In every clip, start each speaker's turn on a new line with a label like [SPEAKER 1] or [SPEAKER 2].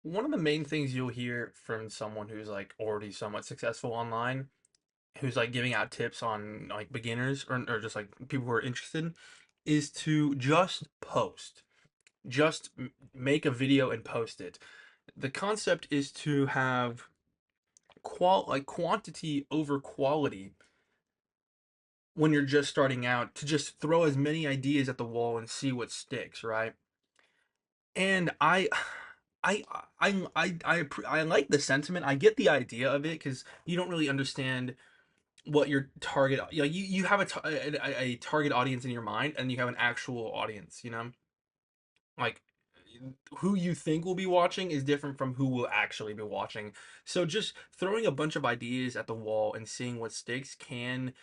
[SPEAKER 1] One of the main things you'll hear from someone who's like already somewhat successful online, who's like giving out tips on like beginners or just like people who are interested, is to just post. Just make a video and post it. The concept is to have quantity over quality when you're just starting out, to just throw as many ideas at the wall and see what sticks, right? And I I like the sentiment. I get the idea of it because you don't really understand what your target. You have a target audience in your mind, and you have an actual audience. Like who you think will be watching is different from who will actually be watching. So just throwing a bunch of ideas at the wall and seeing what sticks can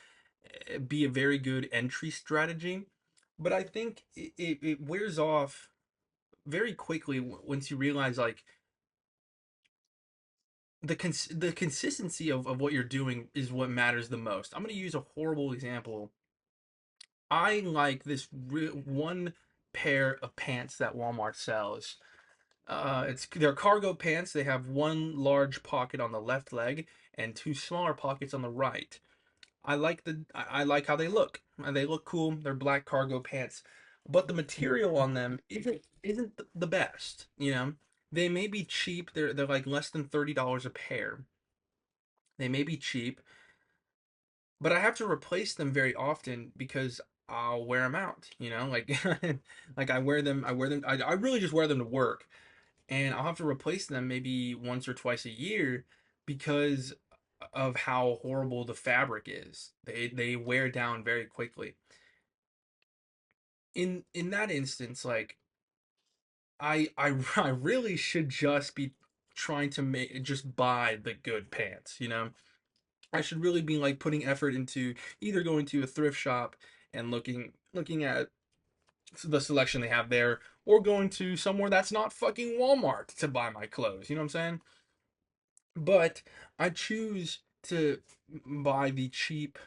[SPEAKER 1] be a very good entry strategy. But I think it wears off very quickly once you realize like the consistency of what you're doing is what matters the most. I'm going to use a horrible example. I like this one pair of pants that Walmart sells. They're cargo pants. They have one large pocket on the left leg and two smaller pockets on the right. I like how they look. They look cool. They're black cargo pants, but the material on them isn't the best. They may be cheap. They're like less than $30 a pair. They may be cheap, but I have to replace them very often because I'll wear them out. Like I wear them. I really just wear them to work, and I'll have to replace them maybe once or twice a year because of how horrible the fabric is. They wear down very quickly. In that instance, like I really should just be trying to make just buy the good pants. I should really be like putting effort into either going to a thrift shop and looking at the selection they have there, or going to somewhere that's not fucking Walmart to buy my clothes. You know what I'm saying? But I choose to buy the cheap,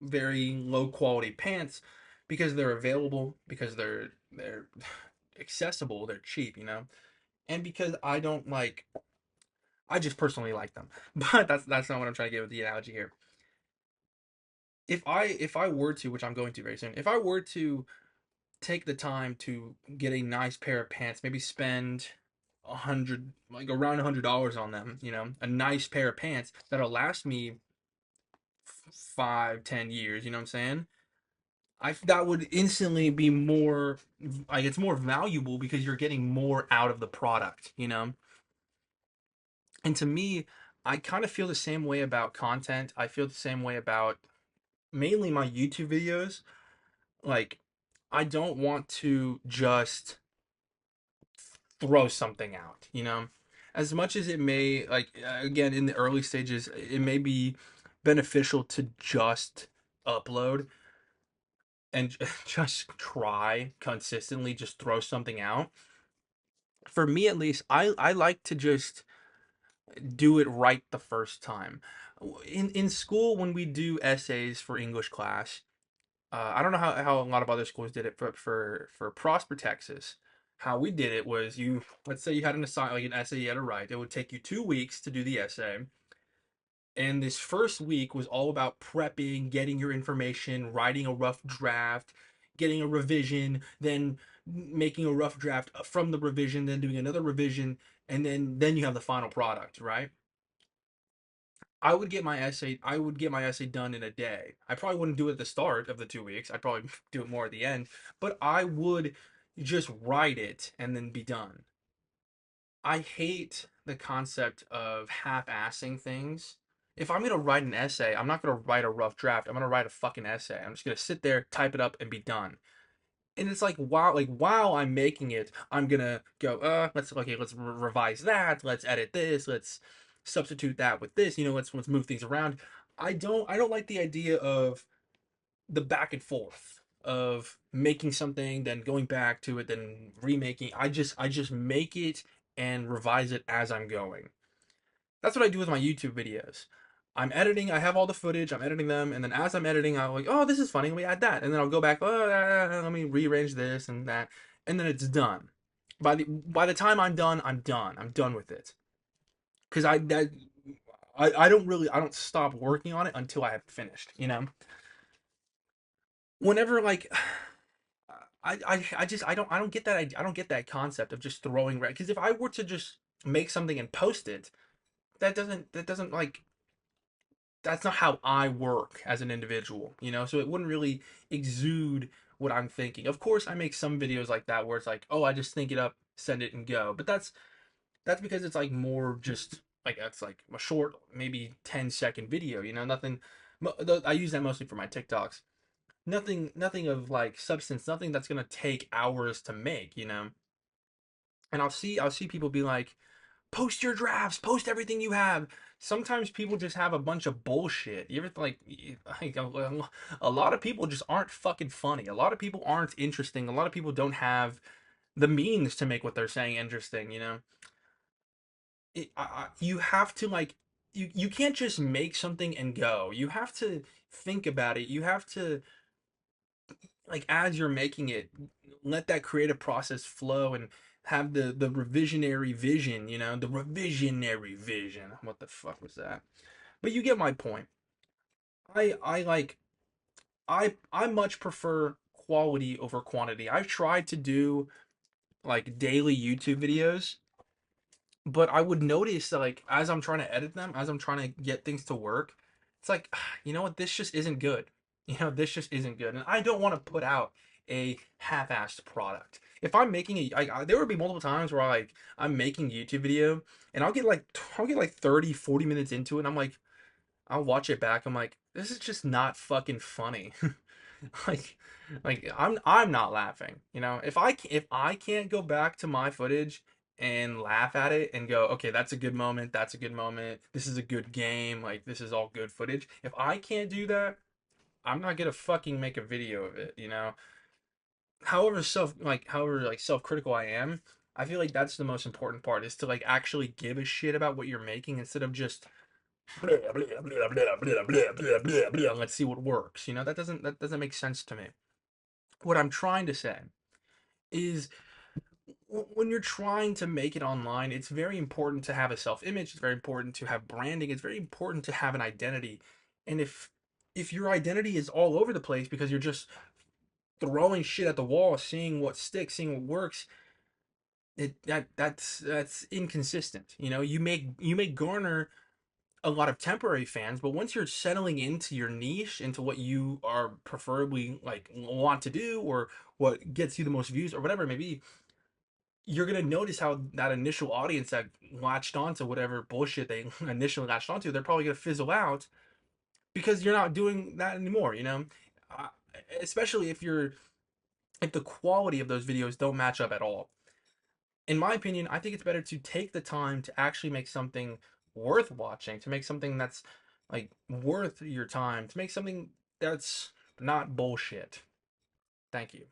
[SPEAKER 1] very low quality pants because they're available, because they're accessible, they're cheap, and because I just personally like them. But that's not what I'm trying to get with the analogy here. If I were to, which I'm going to very soon, if I were to take the time to get a nice pair of pants, maybe spend like around $100 on them, a nice pair of pants that'll last me 5, 10 years. You know what I'm saying? That would instantly be more like it's more valuable because you're getting more out of the product. And to me, I kind of feel the same way about content. I feel the same way about mainly my YouTube videos. Like, I don't want to just throw something out. As much as it may, like, again, in the early stages, it may be beneficial to just upload and just try consistently, just throw something out. For me, at least, I like to just do it right the first time. In school, when we do essays for English class, I don't know how a lot of other schools did it, but for Prosper, Texas, how we did it was let's say you had like an essay you had to write. It would take you 2 weeks to do the essay. And this first week was all about prepping, getting your information, writing a rough draft, getting a revision, then making a rough draft from the revision, then doing another revision, and then you have the final product, right? I would get my essay done in a day. I probably wouldn't do it at the start of the 2 weeks. I'd probably do it more at the end, but I would just write it and then be done. I hate the concept of half-assing things. If I'm gonna write an essay, I'm not gonna write a rough draft. I'm gonna write a fucking essay. I'm just gonna sit there, type it up, and be done. And it's like while I'm making it, I'm gonna go, let's revise that. Let's edit this. Let's substitute that with this. Let's move things around. I don't like the idea of the back and forth of making something, then going back to it, then remaking. I just make it and revise it as I'm going. That's what I do with my YouTube videos. I'm editing, I have all the footage, I'm editing them, and then as I'm editing, I'm like, oh, this is funny, let me add that. And then I'll go back, oh, let me rearrange this and that, and then it's done. by the time I'm done, I'm done. I'm done with it. Because I don't really I don't stop working on it until I have finished. You know, whenever like I just I don't get that I don't get that concept of just throwing because if I were to just make something and post it, that doesn't like that's not how I work as an individual, you know? So it wouldn't really exude what I'm thinking. Of course, I make some videos like that where it's like, "Oh, I just think it up, send it and go." But that's because it's like more just like that's like a short, maybe 10-second video, you know, nothing I use that mostly for my TikToks. Nothing of like substance, nothing that's going to take hours to make, you know. And I'll see people be like, post your drafts, post everything you have. Sometimes people just have a bunch of bullshit. You ever like a lot of people just aren't fucking funny. A lot of people aren't interesting. A lot of people don't have the means to make what they're saying interesting. You know, you have to like you can't just make something and go. You have to think about it. You have to like as you're making it, let that creative process flow and have the revisionary vision, you know, the revisionary vision. What the fuck was that? But you get my point. I like I much prefer quality over quantity. I've tried to do like daily YouTube videos, but I would notice that like as I'm trying to edit them, as I'm trying to get things to work, it's like you know what, this just isn't good. You know, this just isn't good, and I don't want to put out a half-assed product. If I'm making there would be multiple times where like I'm making YouTube video and I'll get like 30, 40 minutes into it and I'm like I'll watch it back. I'm like, this is just not fucking funny. like I'm not laughing. You know, if I can't go back to my footage and laugh at it and go, okay, that's a good moment. That's a good moment. This is a good game. Like this is all good footage. If I can't do that, I'm not gonna fucking make a video of it. You know, however like self-critical I am. I feel like that's the most important part is to like actually give a shit about what you're making instead of just blah, blah, blah, blah, blah, blah, blah, blah, blah, let's see what works. You know, that doesn't make sense to me. What I'm trying to say is when you're trying to make it online, it's very important to have a self-image, it's very important to have branding, it's very important to have an identity. And if your identity is all over the place because you're just throwing shit at the wall, seeing what sticks, seeing what works, that's inconsistent. You know, you may garner a lot of temporary fans, but once you're settling into your niche, into what you are preferably like want to do or what gets you the most views or whatever it may be, you're gonna notice how that initial audience that latched onto whatever bullshit they initially latched onto, they're probably gonna fizzle out because you're not doing that anymore. You know, uh, especially if the quality of those videos don't match up at all. In my opinion, I think it's better to take the time to actually make something worth watching, to make something that's like worth your time, to make something that's not bullshit. Thank you.